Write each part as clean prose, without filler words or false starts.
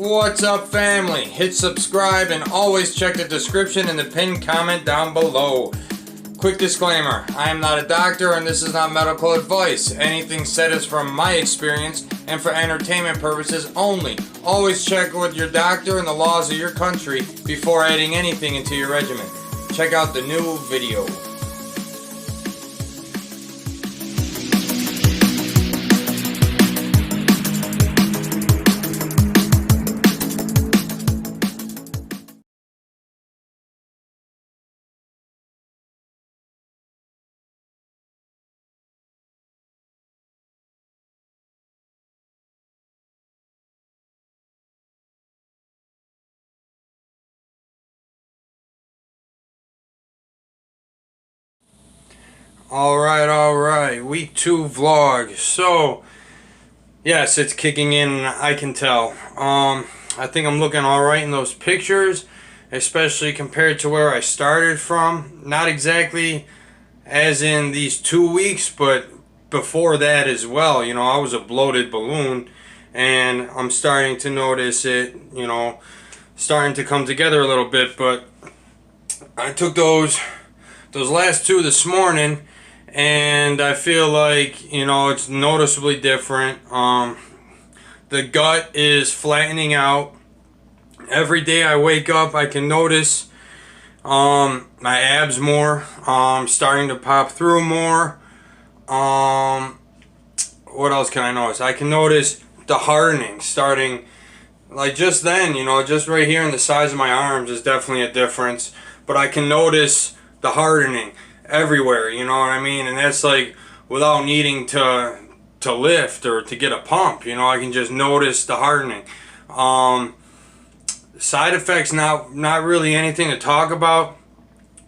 What's up, family? Hit subscribe and always check the description and the pinned comment down below. Quick disclaimer, I am not a doctor and this is not medical advice. Anything said is from my experience and for entertainment purposes only. Always check with your doctor and the laws of your country before adding anything into your regimen. Check out the new video. Alright, week 2 vlog. So, yes, it's kicking in, I can tell. I think I'm looking alright in those pictures, especially compared to where I started from. Not exactly as in these 2 weeks, but before that as well. You know, I was a bloated balloon, and I'm starting to notice it, you know, starting to come together a little bit. But I took those last 2 this morning, and I feel like, you know, it's noticeably different. The gut is flattening out. Every day I wake up, I can notice my abs more, starting to pop through more. What else can I notice? I can notice the hardening starting, like just then, you know, just right here in the size of my arms is definitely a difference. But I can notice the hardening everywhere, you know what I mean? And that's like without needing to lift or to get a pump, you know, I can just notice the hardening. Side effects, not really anything to talk about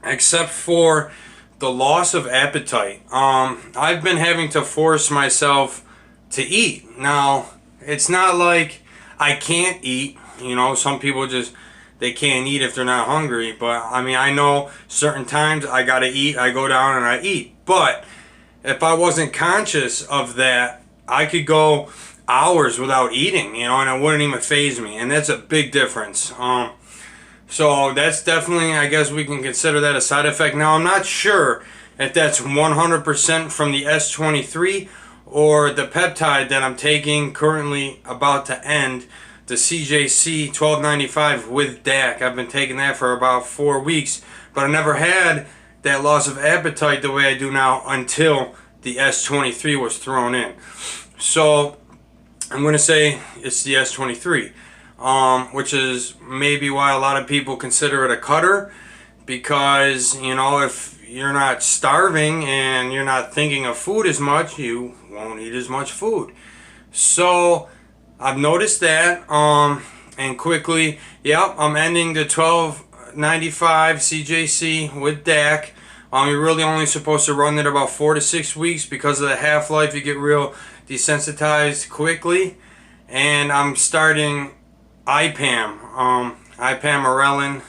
except for the loss of appetite. I've been having to force myself to eat. Now, it's not like I can't eat, you know, some people just they can't eat if they're not hungry. But I mean, I know certain times I gotta eat, I go down and I eat. But if I wasn't conscious of that, I could go hours without eating, you know, and it wouldn't even faze me. And that's a big difference. So that's definitely, I guess we can consider that a side effect. Now, I'm not sure if that's 100% from the S23 or the peptide that I'm taking, currently about to end, the CJC 1295 with DAC. I've been taking that for about 4 weeks, but I never had that loss of appetite the way I do now until the S23 was thrown in. So I'm going to say it's the S23, which is maybe why a lot of people consider it a cutter, because, you know, if you're not starving and you're not thinking of food as much, you won't eat as much food. So I've noticed that, and quickly, yep, I'm ending the 1295 CJC with DAC. You're really only supposed to run it about 4 to 6 weeks because of the half-life. You get real desensitized quickly. And I'm starting IPAM, Ipamorelin.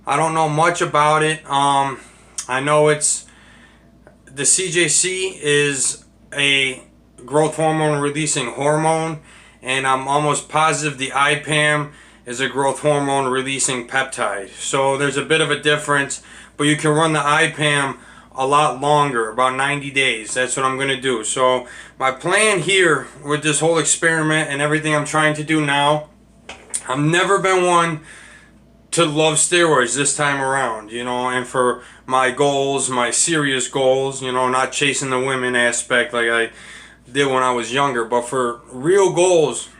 I don't know much about it. I know it's, the CJC is a growth hormone releasing hormone, and I'm almost positive the IPAM is a growth hormone releasing peptide. So there's a bit of a difference, but you can run the IPAM a lot longer, about 90 days. That's what I'm going to do. So my plan here with this whole experiment and everything I'm trying to do now, I've never been one to love steroids this time around, you know, and for my goals, my serious goals, you know, not chasing the women aspect like I did when I was younger, but for real goals,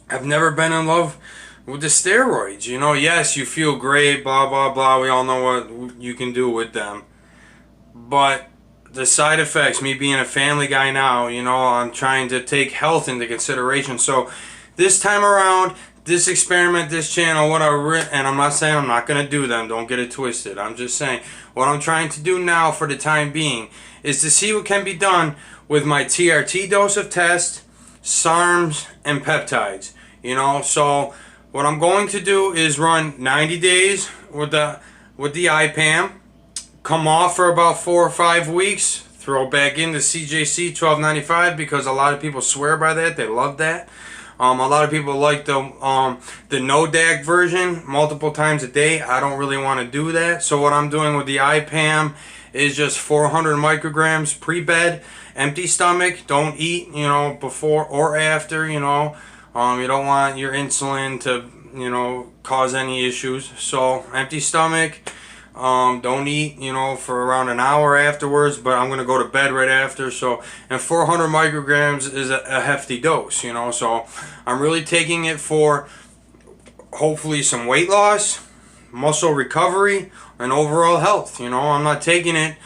I've never been in love with the steroids. You know, yes, you feel great, blah, blah, blah. We all know what you can do with them. But the side effects, me being a family guy now, you know, I'm trying to take health into consideration. So this time around, this experiment, this channel, and I'm not saying I'm not going to do them. Don't get it twisted. I'm just saying what I'm trying to do now for the time being is to see what can be done with my TRT dose of test, SARMs, and peptides. You know, so what I'm going to do is run 90 days with the IPAM, come off for about 4 or 5 weeks, throw back in the CJC 1295 because a lot of people swear by that. They love that. A lot of people like the no DAC version, multiple times a day. I don't really want to do that. So what I'm doing with the IPAM is just 400 micrograms pre-bed, empty stomach. Don't eat, before or after, you don't want your insulin to, cause any issues. So empty stomach. Don't eat, for around an hour afterwards, but I'm going to go to bed right after. So, and 400 micrograms is a hefty dose, so I'm really taking it for hopefully some weight loss, muscle recovery, and overall health. I'm not taking it,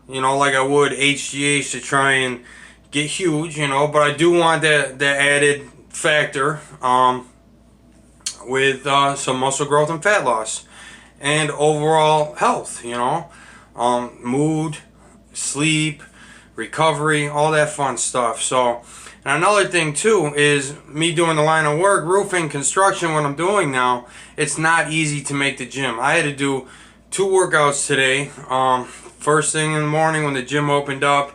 like I would HGH to try and get huge, but I do want that added factor, with some muscle growth and fat loss. And overall health, mood, sleep, recovery, all that fun stuff. So, and another thing too is me doing the line of work, roofing, construction, what I'm doing now, it's not easy to make the gym. I had to do 2 workouts today. First thing in the morning when the gym opened up,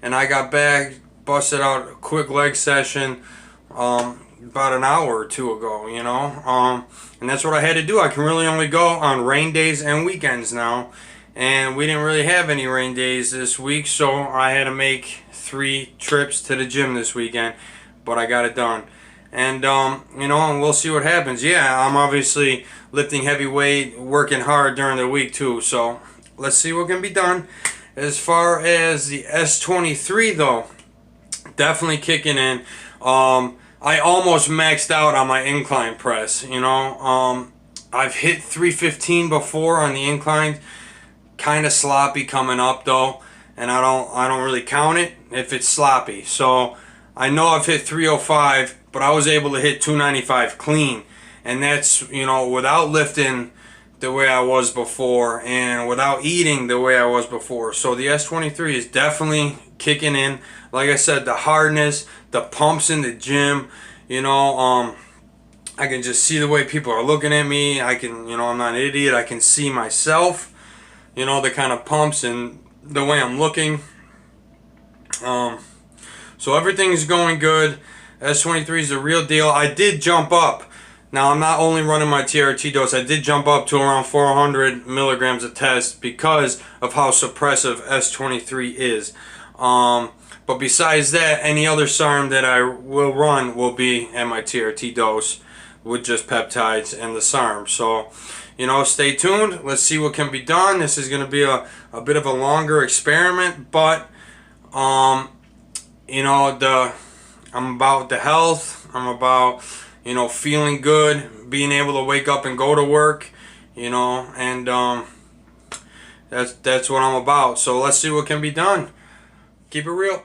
and I got back, busted out a quick leg session, about an hour or 2 ago, and that's what I had to do. I can really only go on rain days and weekends now, and we didn't really have any rain days this week, so I had to make 3 trips to the gym this weekend, but I got it done. And and we'll see what happens. Yeah, I'm obviously lifting heavy weight, working hard during the week too, so let's see what can be done. As far as the S23 though, definitely kicking in. I almost maxed out on my incline press, I've hit 315 before on the incline, kind of sloppy coming up though, and I don't really count it if it's sloppy. So I know I've hit 305, but I was able to hit 295 clean, and that's, without lifting the way I was before and without eating the way I was before. So the S23 is definitely kicking in. Like I said, the hardness, the pumps in the gym, I can just see the way people are looking at me. I can, I'm not an idiot. I can see myself, the kind of pumps and the way I'm looking. So everything's going good. S23 is the real deal. I did jump up. Now, I'm not only running my TRT dose, I did jump up to around 400 milligrams a test because of how suppressive S23 is. But besides that, any other SARM that I will run will be at my TRT dose with just peptides and the SARM. So, stay tuned. Let's see what can be done. This is going to be a bit of a longer experiment, but, I'm about the health. I'm about, feeling good, being able to wake up and go to work, and that's what I'm about. So let's see what can be done. Keep it real.